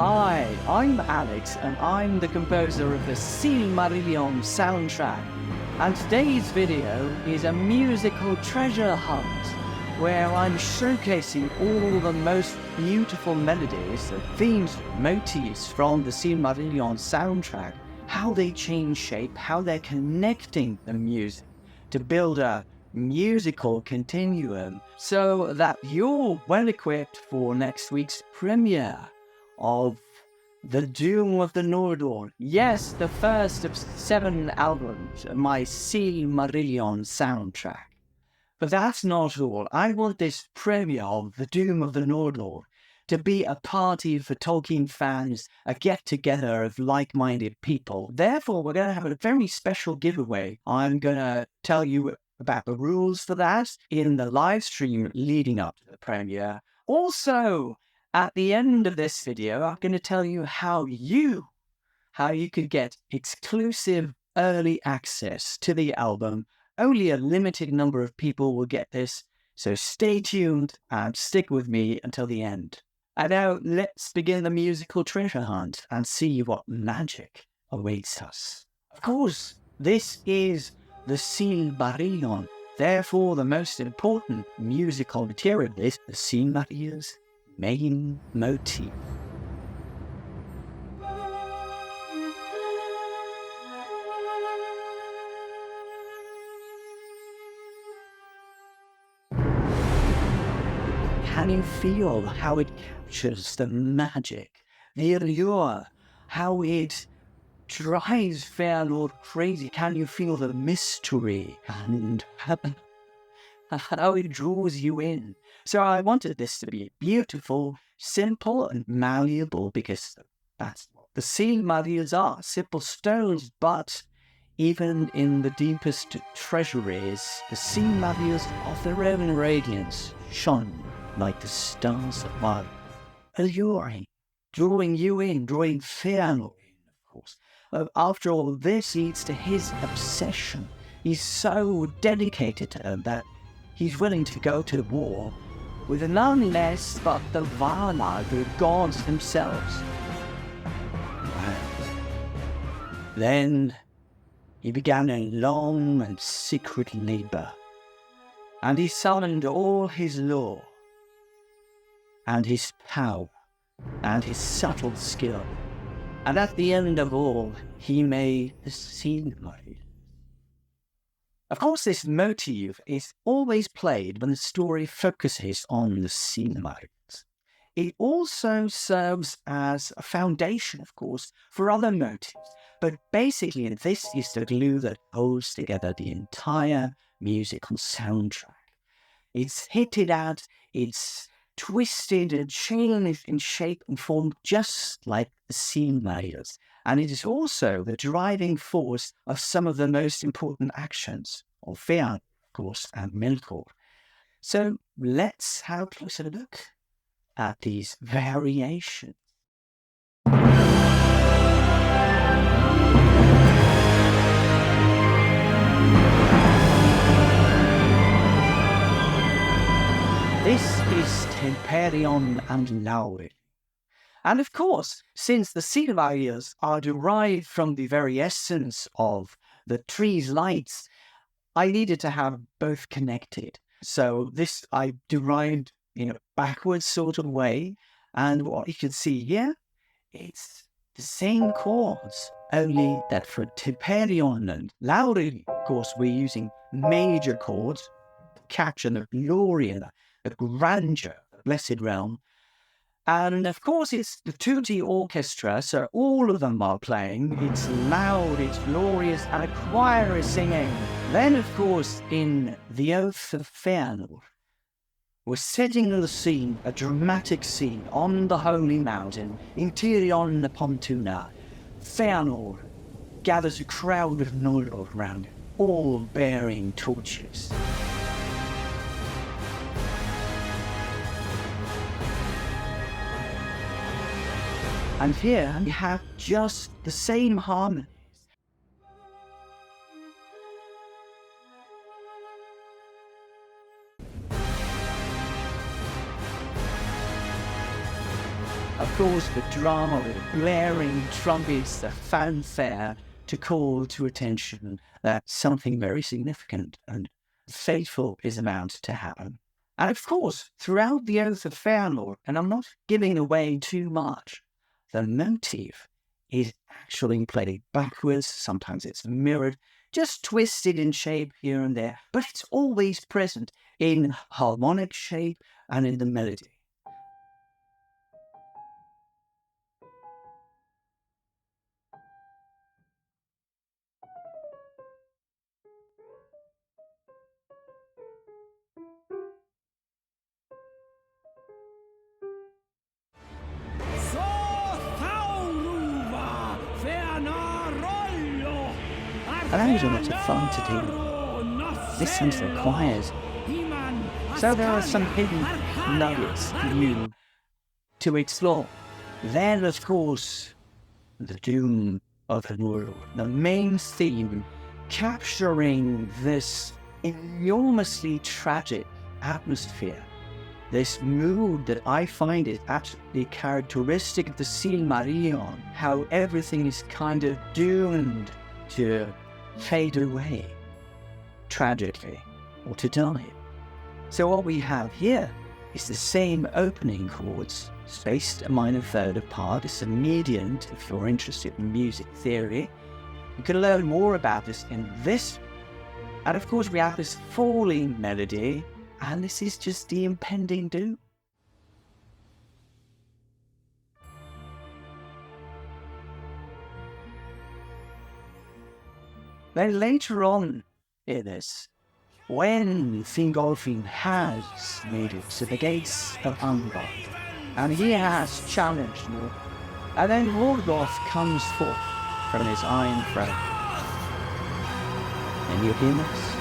Hi, I'm Alex and I'm the composer of the Silmarillion Soundtrack, and today's video is a musical treasure hunt where I'm showcasing all the most beautiful melodies, the themes, motifs from the Silmarillion Soundtrack, how they change shape, how they're connecting the music to build a musical continuum so that you're well equipped for next week's premiere of The Doom of the Noldor. Yes, the first of 7 albums of my Silmarillion soundtrack. But that's not all. I want this premiere of The Doom of the Noldor to be a party for Tolkien fans, a get-together of like-minded people. Therefore, we're going to have a very special giveaway. I'm going to tell you about the rules for that in the live stream leading up to the premiere. Also, at the end of this video, I'm going to tell you how you could get exclusive early access to the album. Only a limited number of people will get this, so stay tuned and stick with me until the end. And now let's begin the musical treasure hunt and see what magic awaits us. Of course, this is the Silmarillion. Therefore, the most important musical material is the Silmarils main motif. Can you feel how it captures the magic, the allure, how it drives Feanor crazy? Can you feel the mystery and how it draws you in? So I wanted this to be beautiful, simple and malleable, because that's what the Silmarils are, simple stones, but even in the deepest treasuries, the Silmarils of their own radiance shone like the stars above, alluring, drawing you in, drawing Feanor in, of course. After all, this leads to his obsession. He's so dedicated to them that he's willing to go to war with none less but the Valar, the gods themselves. Then he began a long and secret labor, and he summoned all his lore, and his power, and his subtle skill, and at the end of all, he made the Silmaril. Of course, this motif is always played when the story focuses on the Silmarils. It also serves as a foundation, of course, for other motifs, but basically this is the glue that holds together the entire musical soundtrack. It's hinted at, it's twisted and changed in shape and form just like the Silmarils, and it is also the driving force of some of the most important actions of Feanor, of course, and Menegroth. So let's have a closer look at these variations. This is Telperion and Laurelin. And of course, since the Silmarils are derived from the very essence of the tree's lights, I needed to have both connected. So this I derived in a backwards sort of way. And what you can see here, it's the same chords, only that for Telperion and Laurelin, of course, we're using major chords to capture the glory and the grandeur, the blessed realm. And of course, it's the tutti orchestra, so all of them are playing. It's loud, it's glorious, and a choir is singing. Then, of course, in The Oath of Feanor, we're setting the scene, a dramatic scene on the holy mountain, in Tirion upon Tuna. Feanor gathers a crowd of Noldor around him, all bearing torches. And here we have just the same harmonies. Of course, the drama, the blaring trumpets, the fanfare to call to attention that something very significant and fateful is about to happen. And of course, throughout the Oath of Feanor, and I'm not giving away too much, the motif is actually played backwards, sometimes it's mirrored, just twisted in shape here and there, but it's always present in harmonic shape and in the melody. And those are a lot of fun to do. This sounds requires. So there are some hidden nuggets for you to explore. Then, of course, the doom of the world, the main theme, capturing this enormously tragic atmosphere, this mood that I find is absolutely characteristic of the Silmarillion, how everything is kind of doomed to fade away, tragically, or to die. So what we have here is the same opening chords, spaced a minor third apart. It's a median if you're interested in music theory. You can learn more about this in this. And of course we have this falling melody, and this is just the impending doom. Then later on in this, when Thingol has made it to the Gates of Angband, and he has challenged Noldor, and then Menegroth comes forth from his iron throne. And you hear this?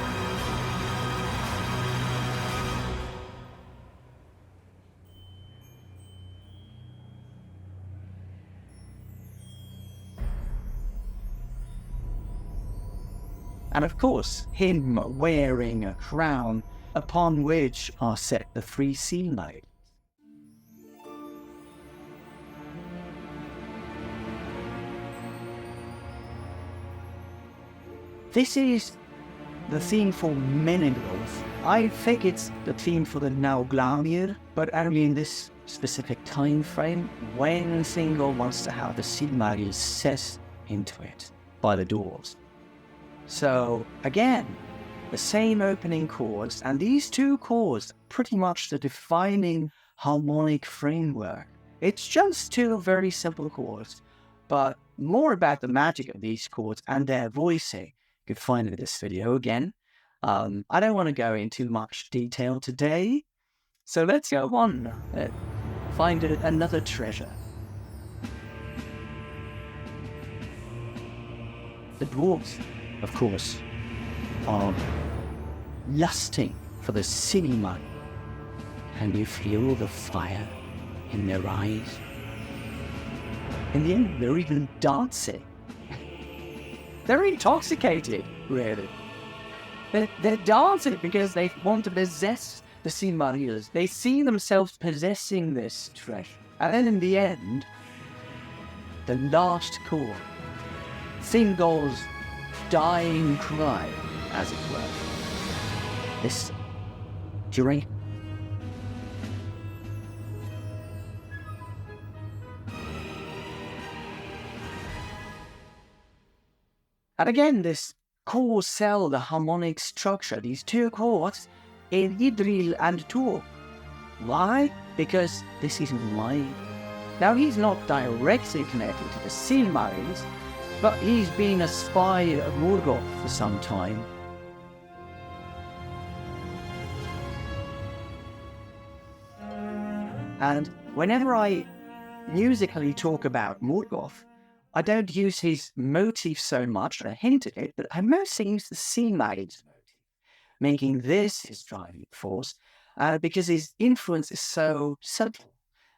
And of course, him wearing a crown upon which are set the three Silmarils. This is the theme for Menegroth. I think it's the theme for the Nauglamir, but only in this specific time frame, when Thingol wants to have the Silmarils set into it by the dwarves. So, again, the same opening chords, and these two chords are pretty much the defining harmonic framework. It's just two very simple chords, but more about the magic of these chords and their voicing you can find in this video again. I don't want to go into much detail today, so let's go on and find another treasure. The dwarves, of course, are lusting for the Silmaril. Can you feel the fire in their eyes? In the end, they're even dancing. They're intoxicated, really. They're dancing because they want to possess the Silmarils. They see themselves possessing this treasure. And then in the end, the last chord, Thingol's dying cry, as it were. Listen, during and again, this chord cell, the harmonic structure, these two chords in Idril and Tur. Why? Because this is live. Now, he's not directly connected to the Silmarils, but he's been a spy of Menegroth for some time. And whenever I musically talk about Menegroth, I don't use his motif so much, I hint at it, but I mostly use the Silmarils motif, making this his driving force, because his influence is so subtle,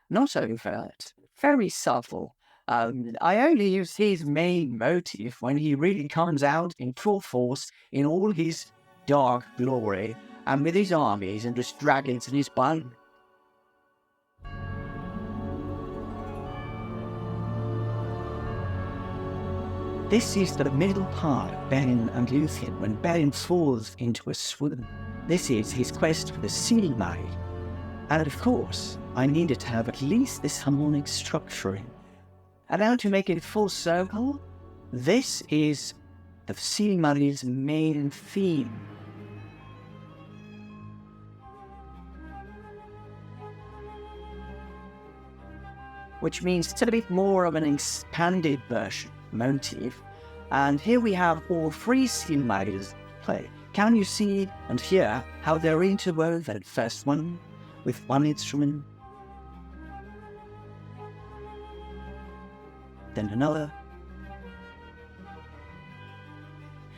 not overt, very subtle. I only use his main motif when he really comes out in full force in all his dark glory, and with his armies and his dragons and his band. This is the middle part of Beren and Luthien when Beren falls into a swoon. This is his quest for the Silmaril. And of course, I needed to have at least this harmonic structure in. And now to make it full circle, this is the Silmaril's main theme. Which means it's a bit more of an expanded version motif. And here we have all three Silmarils play. Can you see and hear how they're interwoven? First one with one instrument, then another,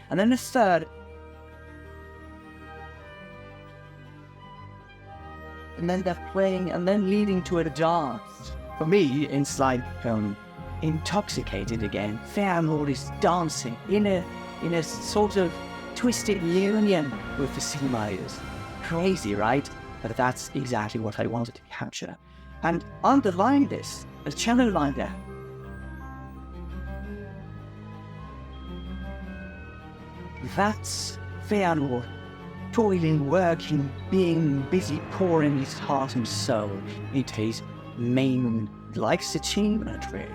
and then a third, and then they're playing and then leading to a dance. For me, it's like intoxicated again. Feanor is dancing in a sort of twisted union with the Silmarils. Crazy, right? But that's exactly what I wanted to capture. And underlying this, a cello line there. That's Feanor, toiling, working, being busy, pouring his heart and soul into his main life's achievement, really.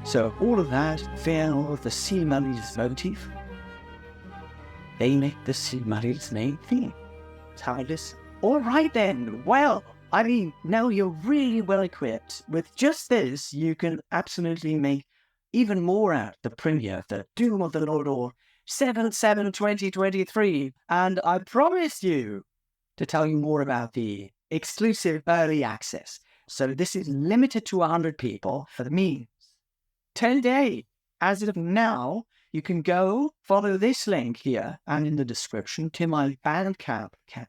So all of that, Feanor, the Silmarils motif, they make the Silmarils main theme. That's how I listen. Alright then, well, I mean, now you're really well equipped. With just this, you can absolutely make even more out the premiere, the Doom of the Noldor, 7/7/2023. And I promise you to tell you more about the exclusive early access. So this is limited to 100 people for the means 10 days. As of now, you can go follow this link here and in the description to my Bandcamp account,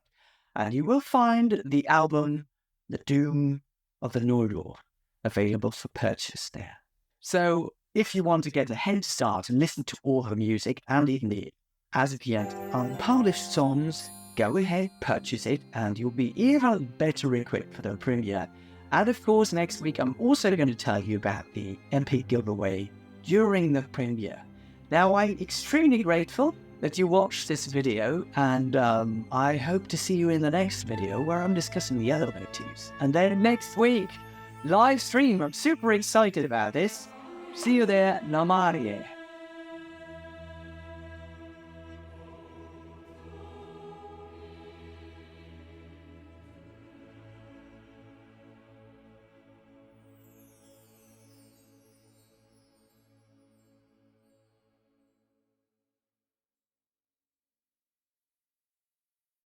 and you will find the album, The Doom of the Noldor, available for purchase there. So if you want to get a head start and listen to all the music and even the as of yet unpublished songs, go ahead, purchase it, and you'll be even better equipped for the premiere. And of course, next week, I'm also going to tell you about the MP giveaway during the premiere. Now, I'm extremely grateful that you watched this video, and I hope to see you in the next video where I'm discussing the other motifs. And then next week, live stream. I'm super excited about this. See you there. Nauglamir.